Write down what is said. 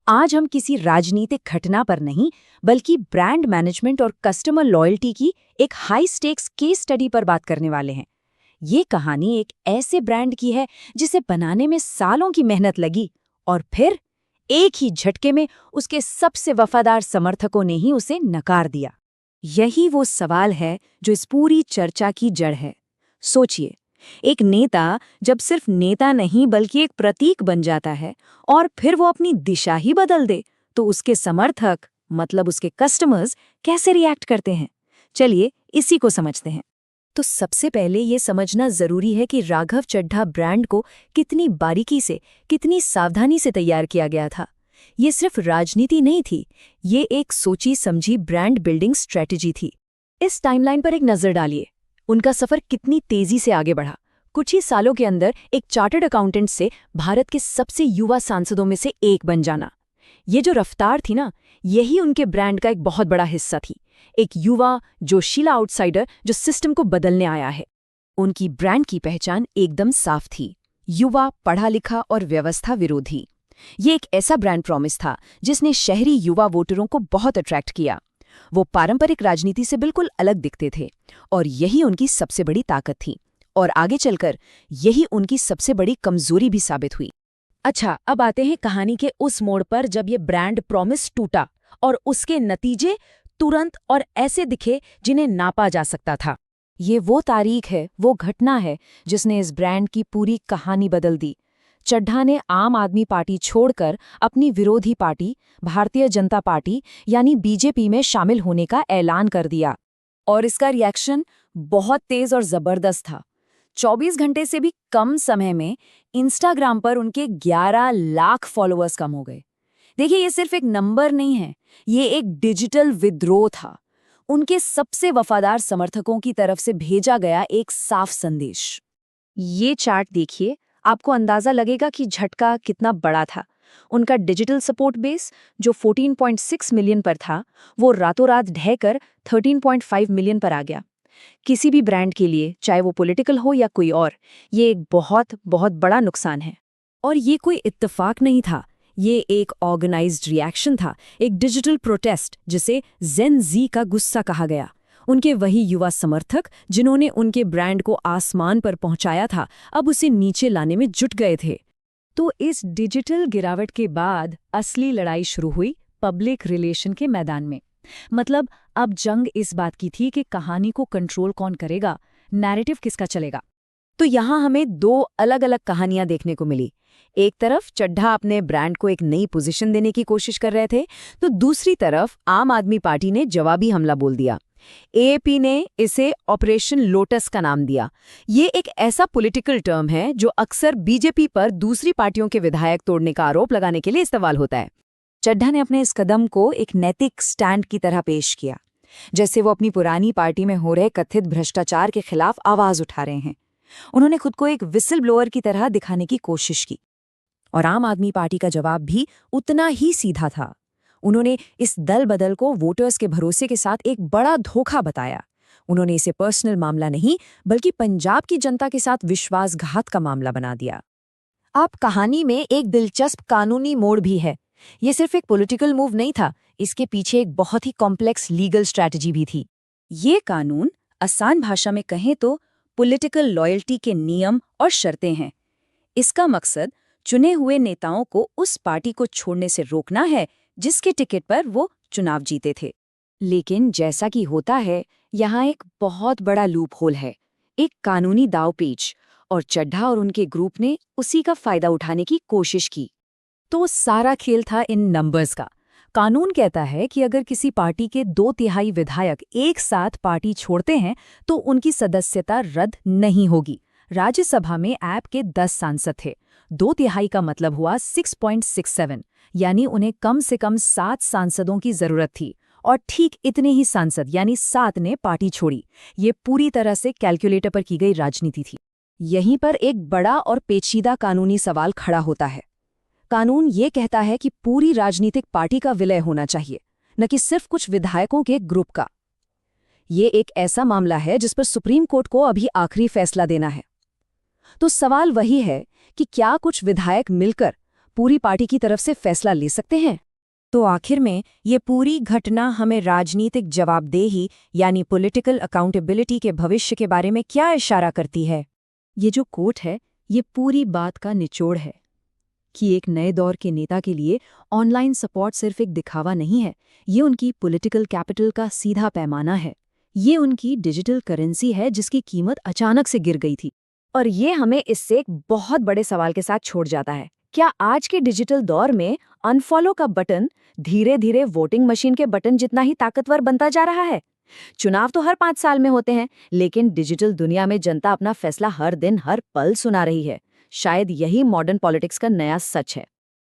आज हम किसी राजनीतिक घटना पर नहीं, बल्कि ब्रांड मैनेजमेंट और कस्टमर लॉयल्टी की एक हाई स्टेक्स केस स्टडी पर बात करने वाले हैं। ये कहानी एक ऐसे ब्रांड की है जिसे बनाने में सालों की मेहनत लगी और फिर एक ही झटके में उसके सबसे वफादार समर्थकों ने ही उसे नकार दिया। यही वो सवाल है जो इस पूरी चर्चा की जड़ है। सोचिए, एक नेता जब सिर्फ नेता नहीं बल्कि एक प्रतीक बन जाता है और फिर वो अपनी दिशा ही बदल दे, तो उसके समर्थक मतलब उसके कस्टमर्स कैसे रिएक्ट करते हैं। चलिए इसी को समझते हैं। तो सबसे पहले ये समझना जरूरी है कि राघव चड्ढा ब्रांड को कितनी बारीकी से, कितनी सावधानी से तैयार किया गया था। ये सिर्फ राजनीति नहीं थी, ये एक सोची समझी ब्रांड बिल्डिंग स्ट्रेटजी थी। इस टाइमलाइन पर एक नजर डालिए। उनका सफर कितनी तेजी से आगे बढ़ा। कुछ ही सालों के अंदर एक चार्टर्ड अकाउंटेंट से भारत के सबसे युवा सांसदों में से एक बन जाना। ये जो रफ्तार थी ना, यही उनके ब्रांड का एक बहुत बड़ा हिस्सा थी। एक युवा जोशीला आउटसाइडर जो सिस्टम को बदलने आया है। उनकी ब्रांड की पहचान एकदम साफ थी, युवा, पढ़ा लिखा और व्यवस्था विरोधी। ये एक ऐसा ब्रांड प्रॉमिस था जिसने शहरी युवा वोटरों को बहुत अट्रैक्ट किया। वो पारंपरिक राजनीति से बिल्कुल अलग दिखते थे और यही उनकी सबसे बड़ी ताकत थी। और आगे चलकर यही उनकी सबसे बड़ी कमजोरी भी साबित हुई। अच्छा, अब आते हैं कहानी के उस मोड़ पर जब ये ब्रांड प्रॉमिस टूटा और उसके नतीजे तुरंत और ऐसे दिखे जिन्हें नापा जा सकता था। ये वो तारीख है, वो घटना है जिसने इस ब्रांड की पूरी कहानी बदल दी। चड्ढा ने आम आदमी पार्टी छोड़कर अपनी विरोधी पार्टी भारतीय जनता पार्टी यानी बीजेपी में शामिल होने का ऐलान कर दिया। और इसका रिएक्शन बहुत तेज और जबरदस्त था। 24 घंटे से भी कम समय में इंस्टाग्राम पर उनके 11 लाख फॉलोअर्स कम हो गए। देखिए, ये सिर्फ एक नंबर नहीं है, ये एक डिजिटल विद्रोह था। उनके सबसे वफादार समर्थकों की तरफ से भेजा गया एक साफ संदेश। ये चार्ट देखिए, आपको अंदाजा लगेगा कि झटका कितना बड़ा था। उनका डिजिटल सपोर्ट बेस जो 14.6 मिलियन पर था, वो रातों रात ढहकर 13.5 मिलियन पर आ गया। किसी भी ब्रांड के लिए, चाहे वो पॉलिटिकल हो या कोई और, ये एक बहुत बहुत बड़ा नुकसान है। और ये कोई इत्तेफाक नहीं था, ये एक ऑर्गेनाइज्ड रिएक्शन था, एक डिजिटल प्रोटेस्ट जिसे जेन जी का गुस्सा कहा गया। उनके वही युवा समर्थक जिन्होंने उनके ब्रांड को आसमान पर पहुंचाया था, अब उसे नीचे लाने में जुट गए थे। तो इस डिजिटल गिरावट के बाद असली लड़ाई शुरू हुई पब्लिक रिलेशन के मैदान में। मतलब अब जंग इस बात की थी कि कहानी को कंट्रोल कौन करेगा, नैरेटिव किसका चलेगा। तो यहाँ हमें दो अलग अलग कहानियां देखने को मिली। एक तरफ चड्ढा अपने ब्रांड को एक नई पोजीशन देने की कोशिश कर रहे थे, तो दूसरी तरफ आम आदमी पार्टी ने जवाबी हमला बोल दिया। एएपी ने इसे ऑपरेशन लोटस का नाम दिया। ये एक ऐसा पॉलिटिकल टर्म है जो अक्सर बीजेपी पर दूसरी पार्टियों के विधायक तोड़ने का आरोप लगाने के लिए इस्तेमाल होता है। चड्ढा ने अपने इस कदम को एक नैतिक स्टैंड की तरह पेश किया, जैसे वो अपनी पुरानी पार्टी में हो रहे कथित भ्रष्टाचार के खिलाफ आवाज उठा रहे हैं। उन्होंने खुद को एक विसल ब्लोअर की तरह दिखाने की कोशिश की। और आम आदमी पार्टी का जवाब भी उतना ही सीधा था। उन्होंने इस दल बदल को वोटर्स के भरोसे के साथ एक बड़ा धोखा बताया। उन्होंने इसे पर्सनल मामला नहीं, बल्कि पंजाब की जनता के साथ विश्वासघात का मामला बना दिया। अब कहानी में एक दिलचस्प कानूनी मोड़ भी है। ये सिर्फ एक पॉलिटिकल मूव नहीं था, इसके पीछे एक बहुत ही कॉम्प्लेक्स लीगल स्ट्रैटेजी भी थी। ये कानून, आसान भाषा में कहें तो, पॉलिटिकल लॉयल्टी के नियम और शर्तें हैं। इसका मकसद चुने हुए नेताओं को उस पार्टी को छोड़ने से रोकना है जिसके टिकट पर वो चुनाव जीते थे। लेकिन जैसा कि होता है, यहाँ एक बहुत बड़ा लूप होल है, एक कानूनी दांवपेच, और चड्ढा और उनके ग्रुप ने उसी का फायदा उठाने की कोशिश की। तो सारा खेल था इन नंबर्स का। कानून कहता है कि अगर किसी पार्टी के 2/3 विधायक एक साथ पार्टी छोड़ते हैं तो उनकी सदस्यता रद्द नहीं होगी। राज्यसभा में ऐप के 10 सांसद थे। 2/3 का मतलब हुआ 6.67, यानी उन्हें कम से कम 7 सांसदों की जरूरत थी। और ठीक इतने ही सांसद यानी 7 ने पार्टी छोड़ी। ये पूरी तरह से कैलकुलेटर पर की गई राजनीति थी। यहीं पर एक बड़ा और पेचीदा कानूनी सवाल खड़ा होता है। कानून ये कहता है कि पूरी राजनीतिक पार्टी का विलय होना चाहिए, न कि सिर्फ कुछ विधायकों के ग्रुप का। ये एक ऐसा मामला है जिस पर सुप्रीम कोर्ट को अभी आखिरी फैसला देना है। तो सवाल वही है कि क्या कुछ विधायक मिलकर पूरी पार्टी की तरफ से फैसला ले सकते हैं। तो आखिर में ये पूरी घटना हमें राजनीतिक जवाबदेही यानी पॉलिटिकल अकाउंटेबिलिटी के भविष्य के बारे में क्या इशारा करती है? ये जो कोट है, ये पूरी बात का निचोड़ है कि एक नए दौर के नेता के लिए ऑनलाइन सपोर्ट सिर्फ एक दिखावा नहीं है, ये उनकी पॉलिटिकल कैपिटल का सीधा पैमाना है। ये उनकी डिजिटल करेंसी है जिसकी कीमत अचानक से गिर गई थी। और ये हमें इससे एक बहुत बड़े सवाल के साथ छोड़ जाता है। क्या आज के डिजिटल दौर में अनफॉलो का बटन धीरे धीरे वोटिंग मशीन के बटन जितना ही ताकतवर बनता जा रहा है? चुनाव तो हर 5 साल में होते हैं, लेकिन डिजिटल दुनिया में जनता अपना फैसला हर दिन हर पल सुना रही है। शायद यही मॉडर्न पॉलिटिक्स का नया सच है।